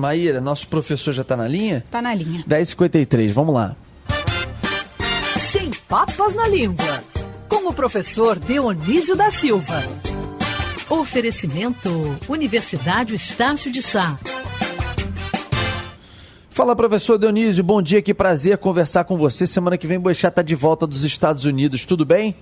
Maíra, nosso professor já está na linha? Está na linha. 10h53, vamos lá. Sem papas na língua, com o professor Dionísio da Silva. Oferecimento Universidade Estácio de Sá. Fala, professor Dionísio, bom dia, que prazer conversar com você. Semana que vem o Boechat está de volta dos Estados Unidos, tudo bem?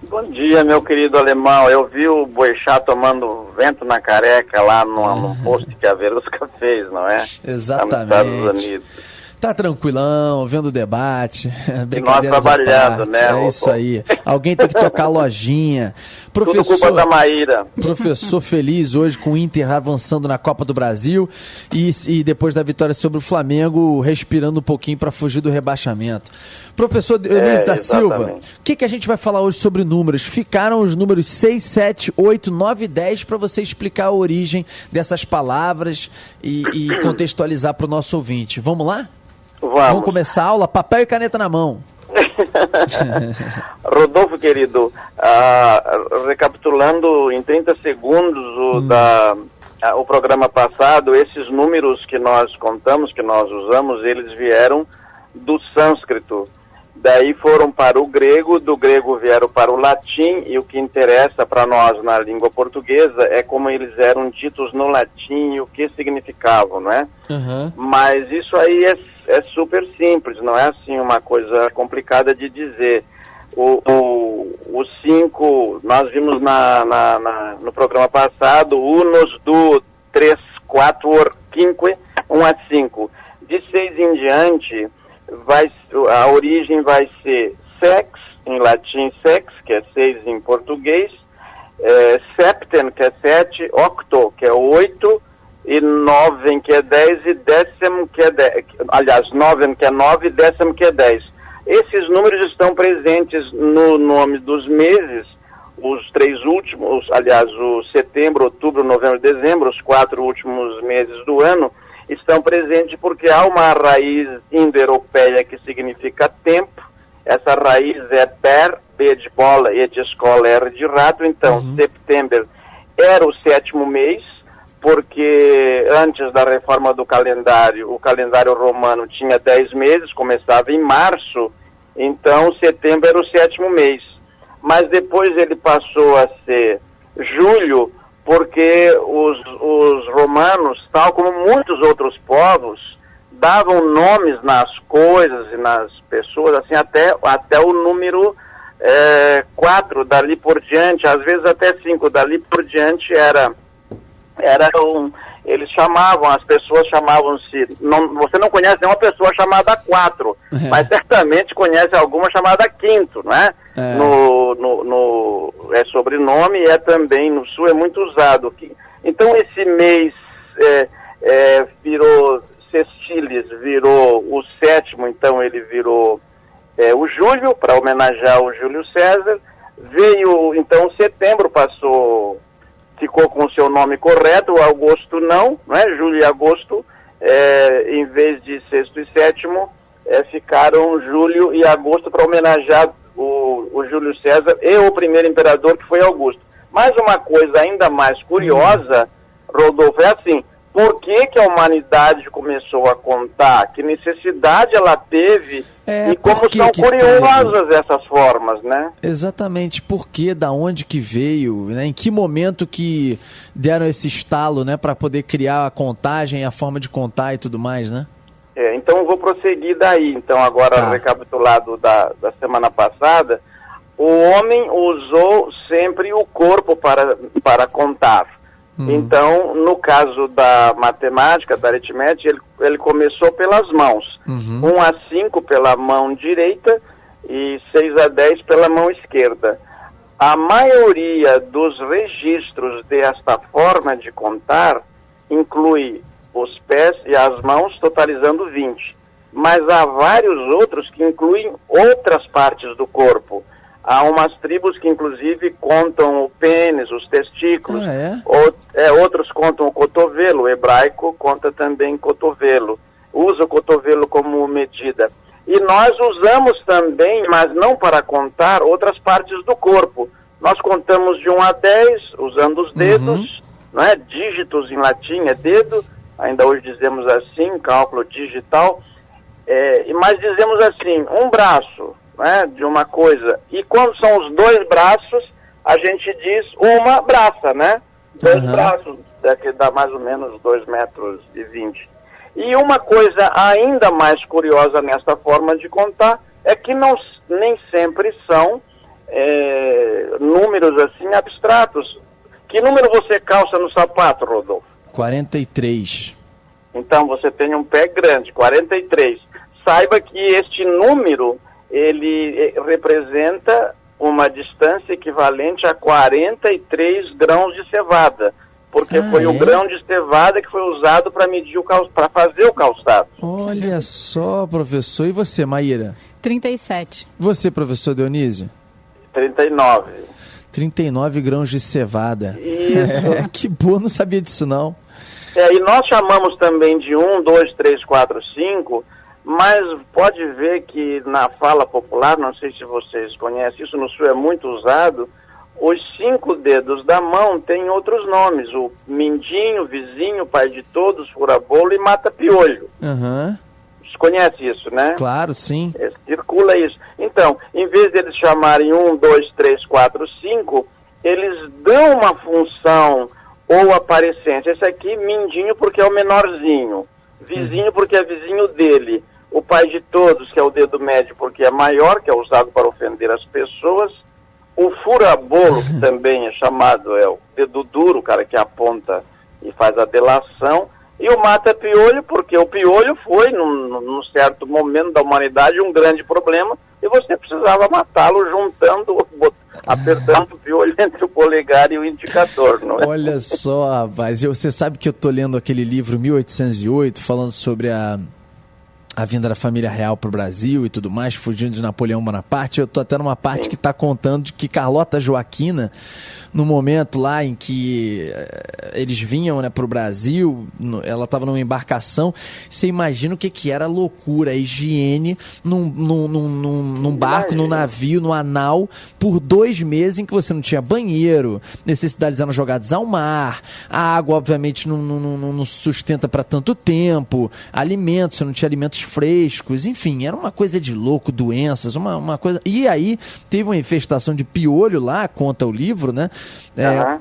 Bom dia, meu querido alemão. Eu vi o Boechat tomando vento na careca lá no post que a Verusca fez, não é? Exatamente. Tá nos Estados Unidos. Tá tranquilão, vendo o debate. E nós trabalhando, né? É isso aí. Alguém tem que tocar a lojinha. Tudo culpa da Maíra. Professor feliz hoje com o Inter avançando na Copa do Brasil e depois da vitória sobre o Flamengo, respirando um pouquinho para fugir do rebaixamento. Professor Dionísio da Silva, o que a gente vai falar hoje sobre números? Ficaram os números 6, 7, 8, 9 e 10 para você explicar a origem dessas palavras e contextualizar para o nosso ouvinte. Vamos lá? Vamos começar a aula? Papel e caneta na mão. Rodolfo, querido, recapitulando em 30 segundos o programa passado, esses números que nós contamos, que nós usamos, eles vieram do sânscrito. Daí foram para o grego, do grego vieram para o latim, e o que interessa para nós na língua portuguesa é como eles eram ditos no latim e o que significavam, não é? Uhum. Mas isso aí é super simples, não é assim uma coisa complicada de dizer. Os 5, nós vimos no programa passado, unos, do, 3, 4, 5, 1 a 5. De 6 em diante, a origem vai ser sex, em latim sex, que é 6 em português, septem, que é 7, octo, que é 8, e noven, que é 10, e décimo, que é 10, aliás, noven, que é 9, e décimo, que é 10. Esses números estão presentes no nome dos meses, os 3 últimos, aliás, o setembro, outubro, novembro, dezembro, os 4 últimos meses do ano, estão presentes porque há uma raiz indo-europeia que significa tempo. Essa raiz é per, B de bola, E de escola, R de rato. Então, setembro era o 7º mês, porque antes da reforma do calendário, o calendário romano tinha 10 meses, começava em março, então setembro era o 7º mês. Mas depois ele passou a ser julho, porque os romanos, tal como muitos outros povos, davam nomes nas coisas e nas pessoas, assim, até o número 4, dali por diante, às vezes até 5, dali por diante eles chamavam, as pessoas chamavam-se, você não conhece nenhuma pessoa chamada 4, mas certamente conhece alguma chamada Quinto, não é? É sobrenome e também no sul é muito usado. Então esse mês virou sextilis, virou o 7º, então ele virou o julho, para homenagear o Júlio César. Veio, então, setembro ficou com o seu nome correto, o agosto não é? Julho e agosto, em vez de 6º e 7º, ficaram julho e agosto para homenagear o Júlio César e o primeiro imperador, que foi Augusto. Mas uma coisa ainda mais curiosa, Rodolfo, é assim, por que a humanidade começou a contar? Que necessidade ela teve e como são curiosas essas formas, né? Exatamente, por que, da onde que veio, né? Em que momento que deram esse estalo, né, para poder criar a contagem, a forma de contar e tudo mais, né? Então eu vou prosseguir daí. Então agora, recapitulado da semana passada, o homem usou sempre o corpo para contar. Então, no caso da matemática, da aritmética, ele começou pelas mãos. 1 a 5 pela mão direita e 6 a 10 pela mão esquerda. A maioria dos registros desta forma de contar inclui os pés e as mãos, totalizando 20. Mas há vários outros que incluem outras partes do corpo. Há umas tribos que, inclusive, contam o pênis, os testículos. Outros contam o cotovelo. O hebraico conta também cotovelo. Usa o cotovelo como medida. E nós usamos também, mas não para contar, outras partes do corpo. Nós contamos de 1 a 10, usando os dedos, não é? Dígitos em latim é dedo. ainda hoje dizemos assim, cálculo digital, mas dizemos assim, um braço, né, de uma coisa, e quando são os dois braços, a gente diz uma braça, né? Dois braços, que dá mais ou menos 2,20 metros. E uma coisa ainda mais curiosa nesta forma de contar é que nem sempre são números assim abstratos. Que número você calça no sapato, Rodolfo? 43. Então você tem um pé grande, 43. Saiba que este número, ele representa uma distância equivalente a 43 grãos de cevada, porque foi o grão de cevada que foi usado para medir para fazer o calçado. Olha só, professor. E você, Maíra? 37. Você, professor Dionísio? 39. 39 grãos de cevada. Isso. Que boa, não sabia disso não. E nós chamamos também de 1, 2, 3, 4, 5, mas pode ver que na fala popular, não sei se vocês conhecem, isso no Sul é muito usado, os 5 dedos da mão têm outros nomes, o mindinho, vizinho, pai de todos, fura-bolo e mata-piolho. Você conhece isso, né? Claro, sim. Circula isso. Então, em vez de eles chamarem 1, 2, 3, 4, 5, eles dão uma função ou aparência. Esse aqui, mindinho, porque é o menorzinho. Vizinho, porque é vizinho dele. O pai de todos, que é o dedo médio, porque é maior, que é usado para ofender as pessoas. O fura-bolo, que também é chamado, é o dedo duro, o cara que aponta e faz a delação. E o mata-piolho, porque o piolho foi, num certo momento da humanidade, um grande problema, e você precisava matá-lo apertando o piolho entre o polegar e o indicador, não é? Olha só, rapaz, você sabe que eu tô lendo aquele livro 1808, falando sobre a vinda da família real para o Brasil e tudo mais, fugindo de Napoleão Bonaparte. Eu tô até numa parte que está contando de que Carlota Joaquina, no momento lá em que eles vinham, né, para o Brasil, ela estava numa embarcação. Você imagina o que era a loucura, a higiene num barco, num navio, no anal, por 2 meses em que você não tinha banheiro, necessidades eram jogadas ao mar, a água obviamente não sustenta para tanto tempo, alimentos, você não tinha alimentos frescos, enfim, era uma coisa de louco, doenças, uma coisa... E aí teve uma infestação de piolho lá, conta o livro, né?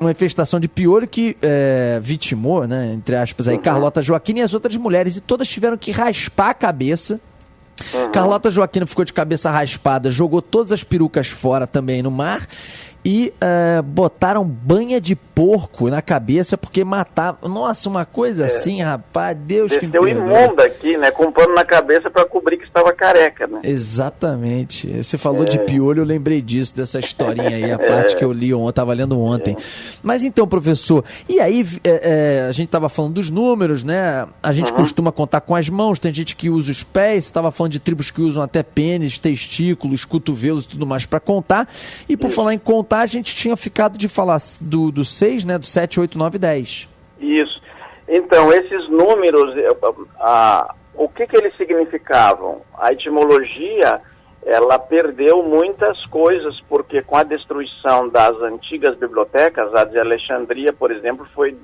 Uma infestação de piolho que vitimou, né, entre aspas, aí, Carlota Joaquina e as outras mulheres, e todas tiveram que raspar a cabeça. Carlota Joaquina ficou de cabeça raspada, jogou todas as perucas fora também no mar e botaram banha de porco na cabeça porque matava. Nossa, uma coisa assim, rapaz, Deus que me perdoe. Desceu imunda aqui, né, com um pano na cabeça para cobrir que estava careca, né? Exatamente. Você falou de piolho, eu lembrei disso, dessa historinha aí, a parte que eu li ontem, estava lendo ontem. Mas então, professor, e aí a gente estava falando dos números, né? A gente costuma contar com as mãos, tem gente que usa os pés, você estava falando de tribos que usam até pênis, testículos, cotovelos e tudo mais para contar. E por falar em contar, a gente tinha ficado de falar do 6, né? Do 7, 8, 9, 10. Isso. Então, esses números, o que eles significavam? A etimologia, ela perdeu muitas coisas, porque com a destruição das antigas bibliotecas, a de Alexandria, por exemplo, foi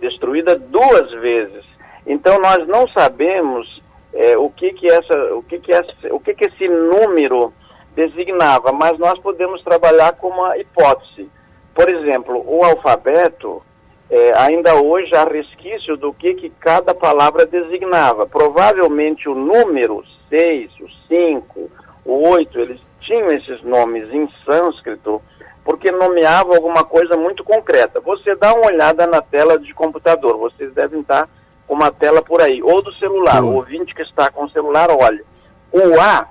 destruída 2 vezes. Então, nós não sabemos o que esse número designava, mas nós podemos trabalhar com uma hipótese. Por exemplo, o alfabeto, ainda hoje há resquício do que cada palavra designava. Provavelmente o número 6, o 5, o 8, eles tinham esses nomes em sânscrito, porque nomeavam alguma coisa muito concreta. Você dá uma olhada na tela de computador, vocês devem estar com uma tela por aí, ou do celular, o ouvinte que está com o celular, olha. O A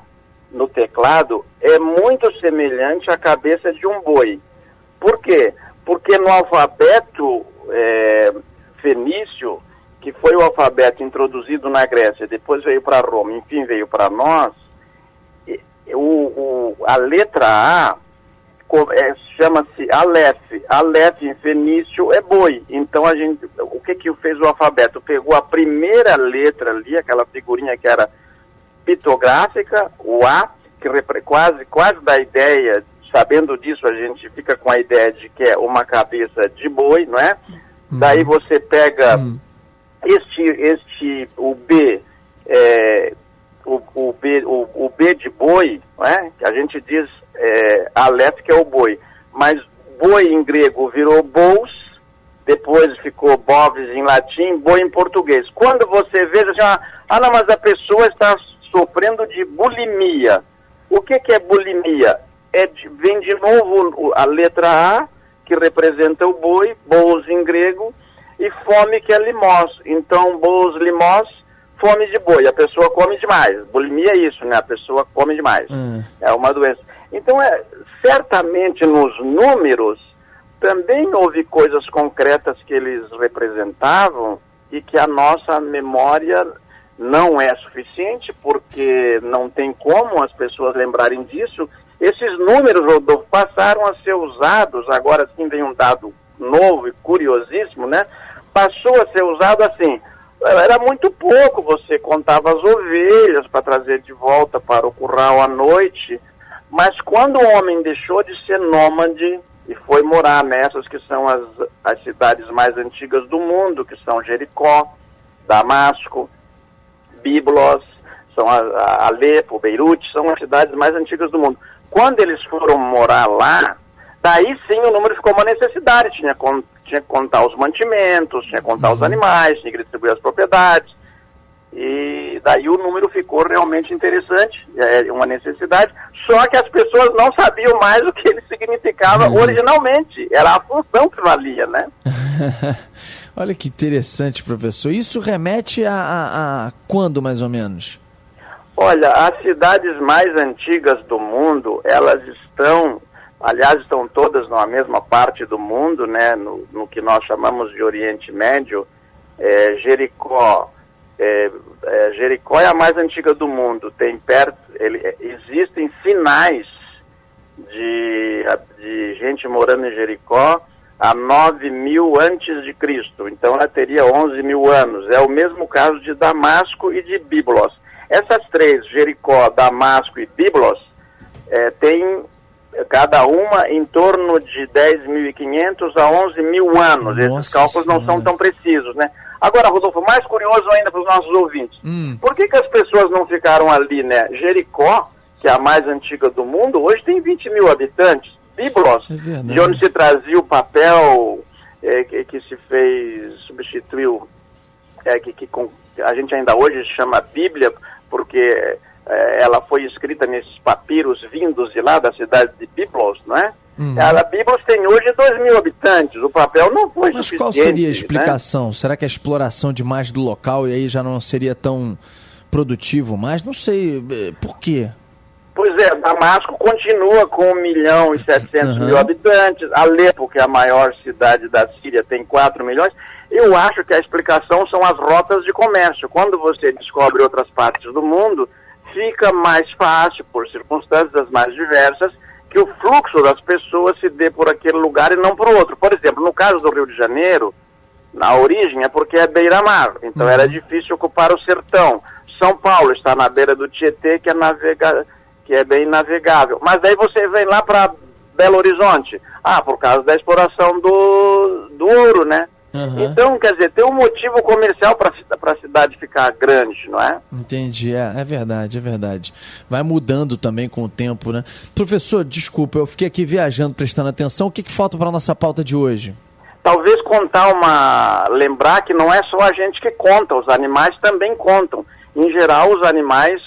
no teclado é muito semelhante à cabeça de um boi. Por quê? Porque no alfabeto fenício, que foi o alfabeto introduzido na Grécia, depois veio para Roma, enfim, veio para nós, a letra A chama-se Aleph. Aleph em fenício é boi. Então o que fez o alfabeto? Pegou a primeira letra ali, aquela figurinha que era pitográfica, o A, que quase dá ideia, sabendo disso a gente fica com a ideia de que é uma cabeça de boi, não é? Daí você pega o B, o B de boi, né? Que a gente diz Aleph, que é o boi, mas boi em grego virou bous, depois ficou bovis em latim, boi em português. Quando você veja assim, não, mas a pessoa está sofrendo de bulimia. O que é bulimia? Vem de novo a letra A, que representa o boi, bous em grego, e fome, que é limós. Então, bous, limós, fome de boi. A pessoa come demais. Bulimia é isso, né? A pessoa come demais. É uma doença. Então, certamente nos números, também houve coisas concretas que eles representavam e que a nossa memória não é suficiente, porque não tem como as pessoas lembrarem disso. Esses números, Rodolfo, passaram a ser usados, agora sim vem um dado novo e curiosíssimo, né? Passou a ser usado assim, era muito pouco, você contava as ovelhas para trazer de volta para o curral à noite, mas quando o homem deixou de ser nômade e foi morar nessas que são as cidades mais antigas do mundo, que são Jericó, Damasco, Biblos, são Alepo, Beirute, são as cidades mais antigas do mundo. Quando eles foram morar lá, daí sim o número ficou uma necessidade, tinha que contar os mantimentos, tinha que contar os animais, tinha que distribuir as propriedades, e daí o número ficou realmente interessante, é uma necessidade, só que as pessoas não sabiam mais o que ele significava originalmente, era a função que valia, né? Olha que interessante, professor. Isso remete a quando, mais ou menos? Olha, as cidades mais antigas do mundo, elas estão todas na mesma parte do mundo, né, no que nós chamamos de Oriente Médio. Jericó é a mais antiga do mundo. Existem sinais de gente morando em Jericó há 9.000 antes de Cristo. Então ela teria 11.000 anos. É o mesmo caso de Damasco e de Biblos. Essas três, Jericó, Damasco e Biblos, têm cada uma em torno de 10.500 a 11.000 anos. Nossa, esses cálculos não são tão precisos, né? Agora, Rodolfo, mais curioso ainda para os nossos ouvintes. Por que as pessoas não ficaram ali, né? Jericó, que é a mais antiga do mundo, hoje tem 20.000 habitantes. Biblos, de onde se trazia o papel que se substituiu, que a gente ainda hoje chama Bíblia, porque ela foi escrita nesses papiros vindos de lá, da cidade de Biblos, não é? Biblos tem hoje 2.000 habitantes, o papel não foi suficiente. Mas qual seria a explicação? Né? Será que a exploração demais do local e aí já não seria tão produtivo mais? Não sei, por quê? Pois Damasco continua com 1.700.000 habitantes, Alepo, que é a maior cidade da Síria, tem 4 milhões. Eu acho que a explicação são as rotas de comércio. Quando você descobre outras partes do mundo, fica mais fácil, por circunstâncias mais diversas, que o fluxo das pessoas se dê por aquele lugar e não por outro. Por exemplo, no caso do Rio de Janeiro, na origem é porque é beira-mar, então era difícil ocupar o sertão. São Paulo está na beira do Tietê, que é bem navegável. Mas daí você vem lá para Belo Horizonte, por causa da exploração do ouro, né? Então, quer dizer, tem um motivo comercial para a cidade ficar grande, não é? Entendi, é verdade. Vai mudando também com o tempo, né? Professor, desculpa, eu fiquei aqui viajando, prestando atenção. O que falta para a nossa pauta de hoje? Talvez lembrar que não é só a gente que conta, os animais também contam. Em geral, os animais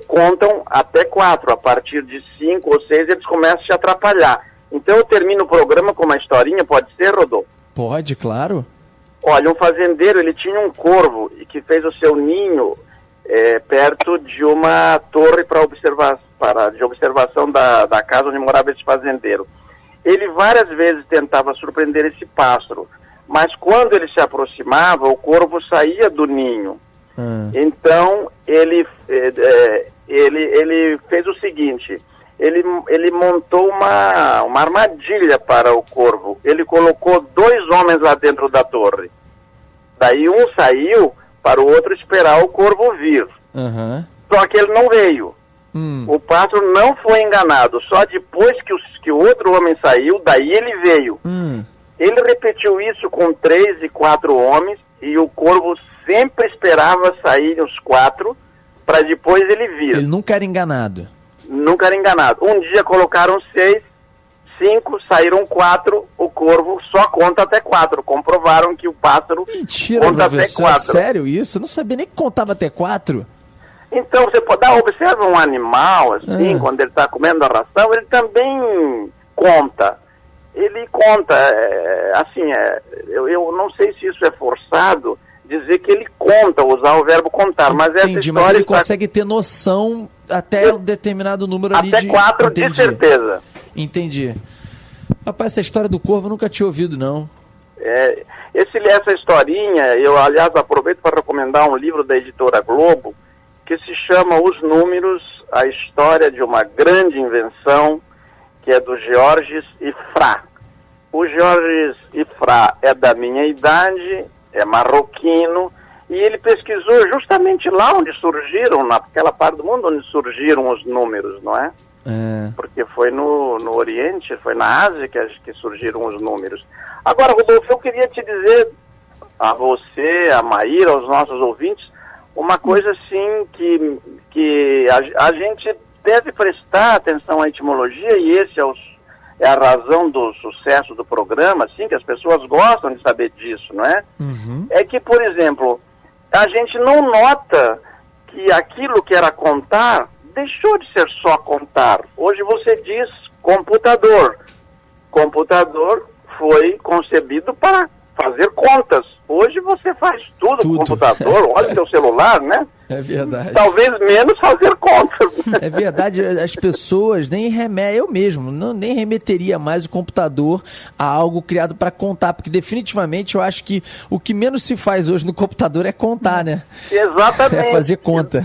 contam até 4, a partir de 5 ou 6 eles começam a se atrapalhar. Então eu termino o programa com uma historinha, pode ser, Rodolfo? Pode, claro. Olha, um fazendeiro, ele tinha um corvo e que fez o seu ninho perto de uma torre de observação da casa onde morava esse fazendeiro. Ele várias vezes tentava surpreender esse pássaro, mas quando ele se aproximava, o corvo saía do ninho. Então, ele fez o seguinte, ele montou uma armadilha para o corvo. Ele colocou 2 homens lá dentro da torre. Daí um saiu para o outro esperar o corvo vir. Só que ele não veio. O pássaro não foi enganado. Só depois que o outro homem saiu, daí ele veio. Ele repetiu isso com 3 e 4 homens e o corvo sempre esperava sair os 4 para depois ele vir. Ele nunca era enganado. Nunca era enganado. Um dia colocaram 6, 5, saíram 4, o corvo só conta até 4. Comprovaram que o pássaro conta até 4. Sério isso? Eu não sabia nem que contava até 4. Então, você pode observa um animal, assim, quando ele está comendo a ração, ele também conta. Ele conta, eu não sei se isso é forçado, dizer que ele conta, usar o verbo contar, mas essa história... mas ele consegue ter noção até um determinado número ali de... Até 4, de certeza. Entendi. Rapaz, essa história do corvo eu nunca tinha ouvido, não. Essa historinha, eu, aliás, aproveito para recomendar um livro da editora Globo, que se chama Os Números, a história de uma grande invenção, que é do Georges Ifrá. O Georges Ifrá é da minha idade, é marroquino, e ele pesquisou justamente lá onde surgiram, naquela parte do mundo onde surgiram os números, não é? Porque foi no Oriente, foi na Ásia que surgiram os números. Agora, Rodolfo, eu queria te dizer, a você, a Maíra, aos nossos ouvintes, uma coisa assim que a gente deve prestar atenção à etimologia, e esse é a razão do sucesso do programa, assim, que as pessoas gostam de saber disso, não é? É que, por exemplo, a gente não nota que aquilo que era contar deixou de ser só contar. Hoje você diz computador. Computador foi concebido para fazer contas. Hoje você faz tudo com computador, olha o seu celular, né? É verdade. Talvez menos fazer contas. É verdade, as pessoas nem eu mesmo, nem remeteria mais o computador a algo criado para contar, porque definitivamente eu acho que o que menos se faz hoje no computador é contar, né? Exatamente. É fazer conta.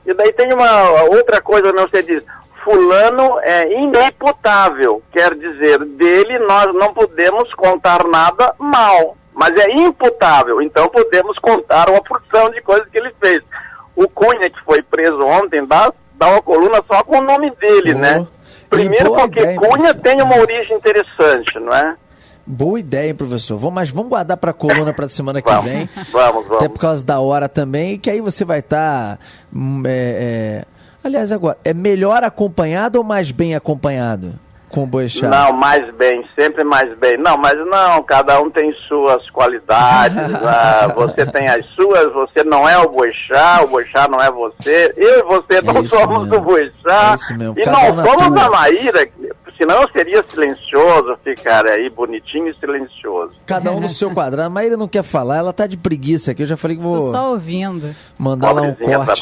E daí tem uma outra coisa, não sei dizer. Fulano é inimputável, quer dizer, dele nós não podemos contar nada mal, mas é imputável, então podemos contar uma porção de coisas que ele fez. O Cunha, que foi preso ontem, dá uma coluna só com o nome dele, né? Primeiro porque ideia, Cunha tem uma origem interessante, não é? Boa ideia, hein, professor? Mas vamos guardar para a coluna para a semana que vem. Vamos. Até por causa da hora também, que aí você vai estar... Aliás, agora, é melhor acompanhado ou mais bem acompanhado com o Boechat? Não, mais bem, sempre mais bem. Não, mas não, cada um tem suas qualidades, você tem as suas, você não é o Boechat não é você, eu e você não somos o Boechat, e não somos a Maíra, senão eu seria silencioso, ficar aí bonitinho e silencioso. Cada um no seu quadrado. A Maíra não quer falar, ela tá de preguiça aqui. Eu já falei que vou... Tô só ouvindo. Mandar lá um corte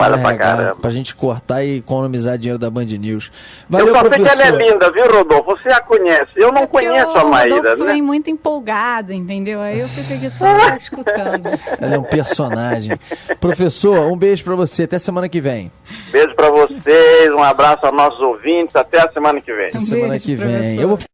pra gente cortar e economizar dinheiro da Band News. Valeu, eu só professor. sei que ela é linda, viu, Rodolfo? Você a conhece. Eu não conheço a Maíra, né? Eu fui muito empolgado, entendeu? Aí eu fico aqui só escutando. Ela é um personagem. Professor, um beijo pra você. Até semana que vem. Beijo pra vocês, um abraço aos nossos ouvintes. Até a semana que vem. Até semana que vem. Eu vou